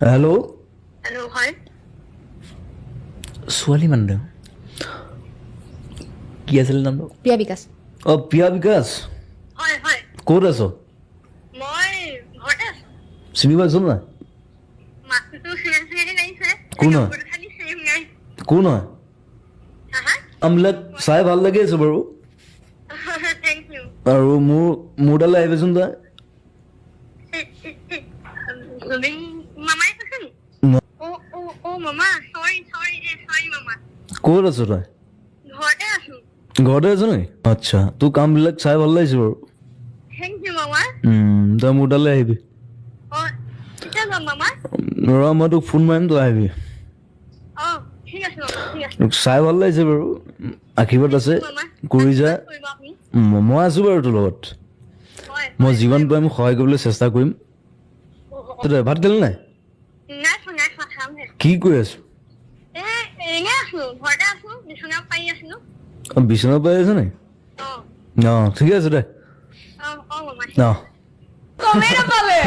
hello' hello' হয় ছোৱালী মানুহ কি আছিলে নামটো প্ৰিয়া বিকাশ অঁ প্ৰিয়া বিকাশ হয় হয় ক'ত আছ মই ঘৰতে আছো চিনি পাইছ নাই মাতটো চিৰি লাগিছে কোন হয় খালি চেম নাই কোন হয় হা হা আমবিলাক চাই ভাল লাগি আছে বাৰু থেংক ইউ আৰু মোৰ তালৈ আহিবিচোন তই জুবিন মামাই কৈছে নি অ মামা চৰি মামা ক'ত আছ তই ঘৰতে আছো ঘৰতে আছ নেকি আচ্ছা তোৰ কামবিলাক চাই ভাল লাগিছে বাৰু থেংক ইউ মামা তই মোৰ তালৈ আহিবি অ কেতিয়া যাম মামা ৰ মই তোক ফোন মাৰিম তই আহিবি অ ঠিক আছে মামা ঠিক আছে তোক চাই ভাল লাগিছে বাৰু আশীৰ্বাদ আছে মামা কৰি যা কৰিব আপুনি মই আছোঁ বাৰু তোৰ লগত হয় মই যিমান পাৰিম সহায় কৰিবলৈ চেষ্টা কৰিম তই ভাত খালি নাই নাই খোৱা খামহে কি কৰি আছো এনে আছো ঘৰতে আছো বিচনা পাৰি আছিলো বিচনাত পাই আছ নি অ অঁ ঠিকে আছে দে মামা অঁ গমেই নাপালে